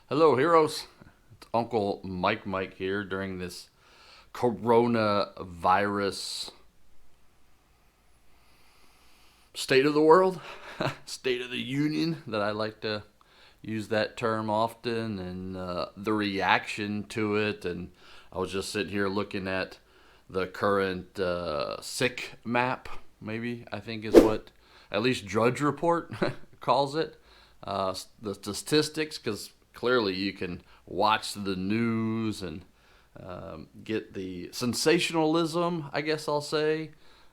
Hello, heroes. It's Uncle Mike here during this coronavirus state of the world, state of the union, that I like to use that term often, and the reaction to it. And I was just sitting here looking at the current sick map, maybe, I think is what at least Drudge Report calls it. The statistics, because clearly you can watch the news and get the sensationalism, I guess I'll say,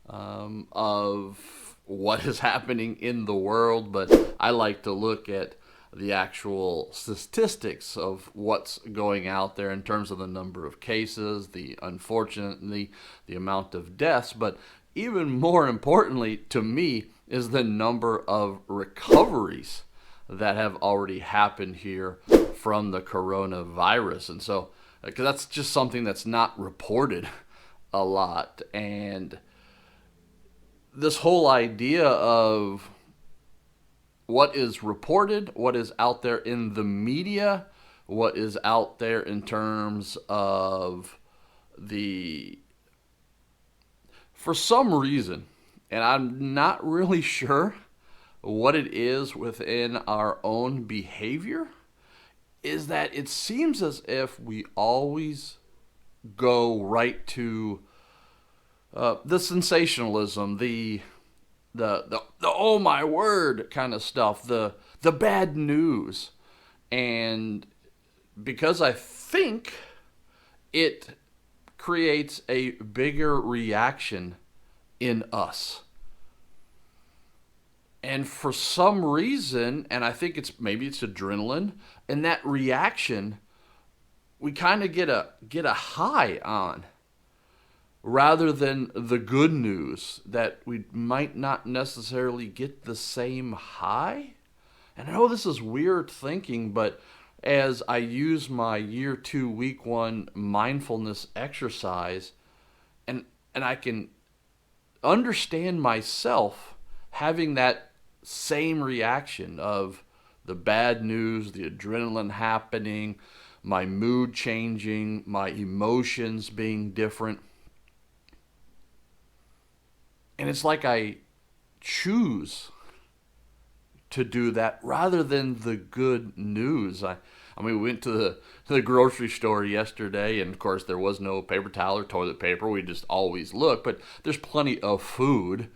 of what is happening in the world. But I like to look at the actual statistics of what's going out there in terms of the number of cases, the unfortunately, the amount of deaths, but even more importantly to me is the number of recoveries that have already happened here from the coronavirus. And so, because that's just something that's not reported a lot. And this whole idea of what is reported, what is out there in the media, what is out there in terms of the, for some reason, and I'm not really sure what it is within our own behavior, is that it seems as if we always go right to the sensationalism, the oh my word kind of stuff, the bad news. And because I think it creates a bigger reaction in us. And for some reason, and I think maybe it's adrenaline, and that reaction we kind of get a high on, rather than the good news that we might not necessarily get the same high. And I know this is weird thinking, but as I use my year 2 week 1 mindfulness exercise, and I can understand myself having that same reaction of the bad news, the adrenaline happening, my mood changing, my emotions being different. And it's like I choose to do that rather than the good news. We went to the grocery store yesterday, and of course there was no paper towel or toilet paper. We just always look, but there's plenty of food,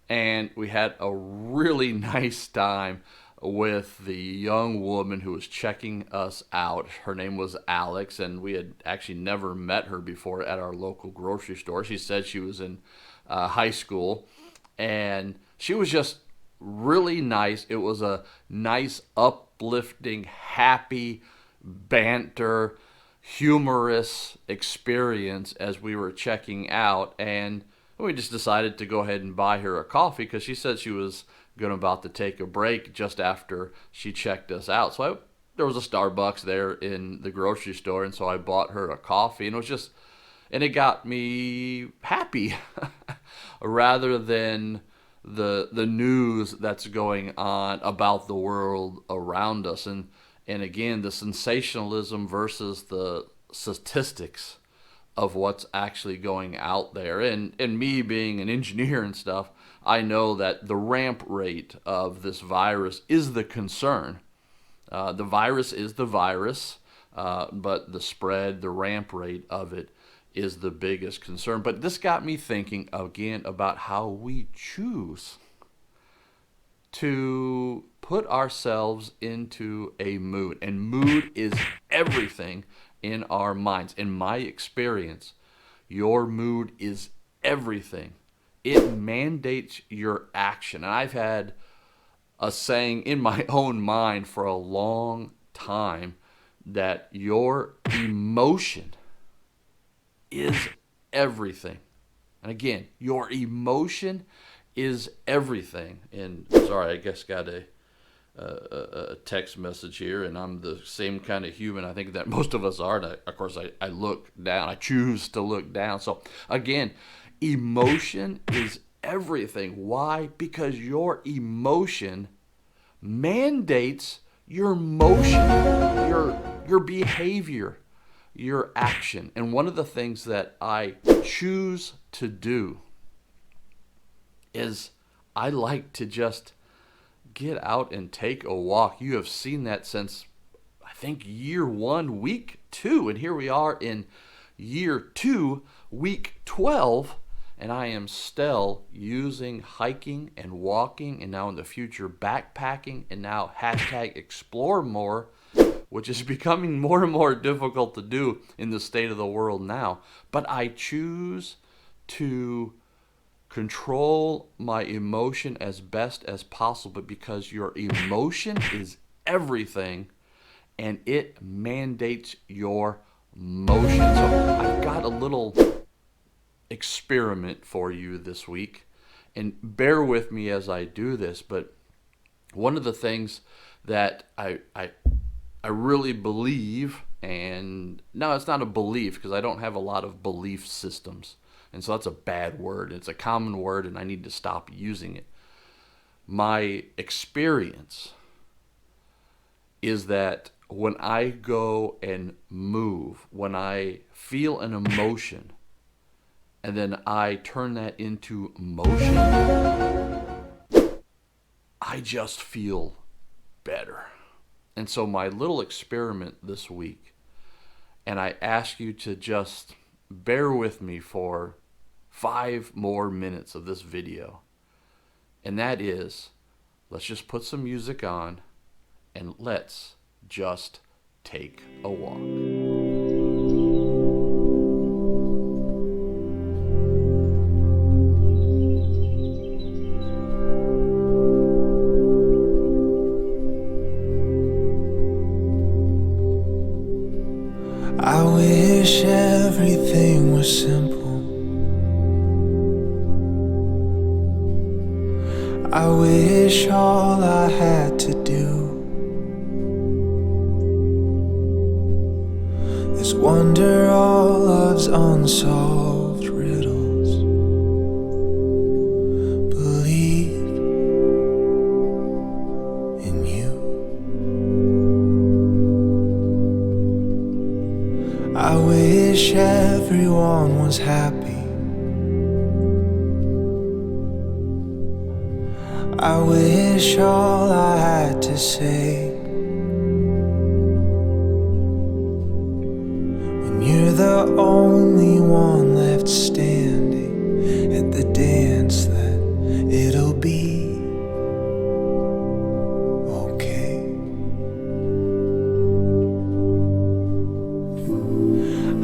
and we had a really nice time with the young woman who was checking us out. Her name was Alex, and we had actually never met her before at our local grocery store. She said she was in high school, and she was just really nice. It was a nice, uplifting, happy, banter, humorous experience as we were checking out. And we just decided to go ahead and buy her a coffee because she said she was about to take a break just after she checked us out. So there was a Starbucks there in the grocery store, and so I bought her a coffee, and it got me happy rather than the news that's going on about the world around us. And again, the sensationalism versus the statistics of what's actually going out there. And me being an engineer and stuff, I know that the ramp rate of this virus is the concern. The virus is the virus, but the spread, the ramp rate of it is the biggest concern. But this got me thinking again about how we choose to put ourselves into a mood. And mood is everything in our minds. In my experience, your mood is everything. It mandates your action. And I've had a saying in my own mind for a long time that your emotion is everything. And again, your emotion is everything. And sorry, I guess got a text message here, and I'm the same kind of human I think that most of us are. And of course, I look down. I choose to look down. So again, emotion is everything. Why? Because your emotion mandates your motion, your behavior, your action. And one of the things that I choose to do is I like to just get out and take a walk. You have seen that since, I think, year 1, week 2. And here we are in year 2, week 12. And I am still using hiking and walking, and now in the future backpacking, and now hashtag explore more, which is becoming more and more difficult to do in the state of the world now. But I choose to control my emotion as best as possible, because your emotion is everything and it mandates your motion. So I've got a little experiment for you this week, and bear with me as I do this. But one of the things that I really believe, and no, it's not a belief because I don't have a lot of belief systems, and so that's a bad word. It's a common word and I need to stop using it. My experience is that when I go and move, when I feel an emotion, and then I turn that into motion, I just feel better. And so my little experiment this week, and I ask you to just bear with me for 5 more minutes of this video, and that is, let's just put some music on and let's just take a walk. I wish everything was simple. I wish all I had to do is wonder all love's unsolved riddles, believe in you. I wish everyone was happy. I wish all I had to say, when you're the only one left standing at the dance, that it'll be okay.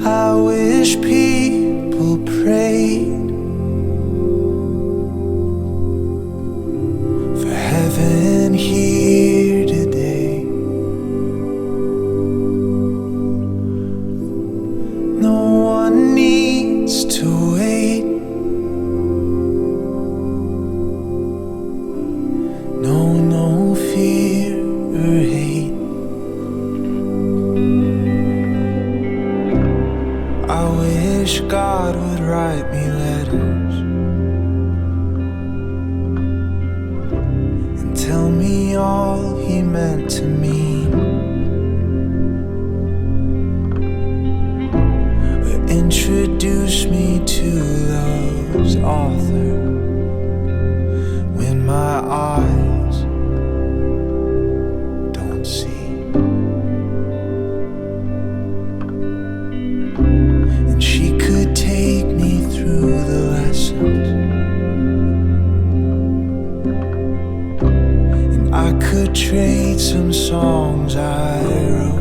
I wish people prayed for heaven here today. No one needs to wait. No fear or hate. I wish God would write me letters and tell me all he meant to mean, or introduce me to love's author when my eyes don't see. And she could take me through the lessons, and I could trade some songs I wrote.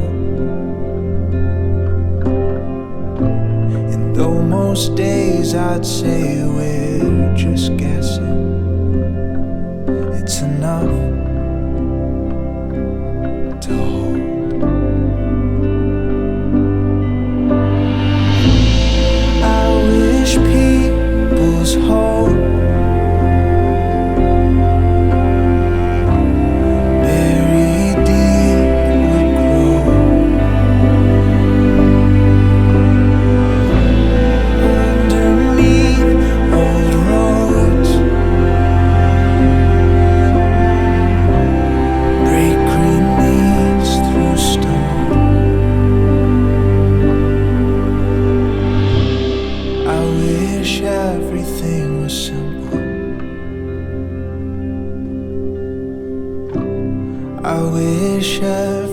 And though most days I'd say we're just guessing, it's enough to hold. I wish people's hope buried deep would grow underneath old roads.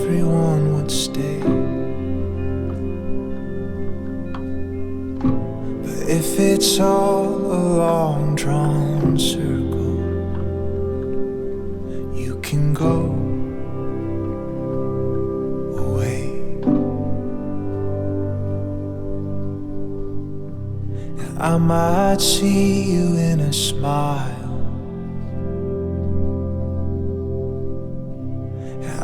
everyone would stay. But if it's all a long drawn circle, you can go away. And I might see you in a smile,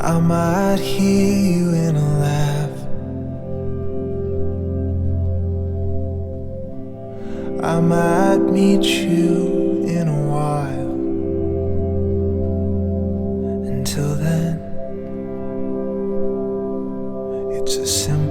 I might hear you in a laugh, I might meet you in a while. Until then, it's a simple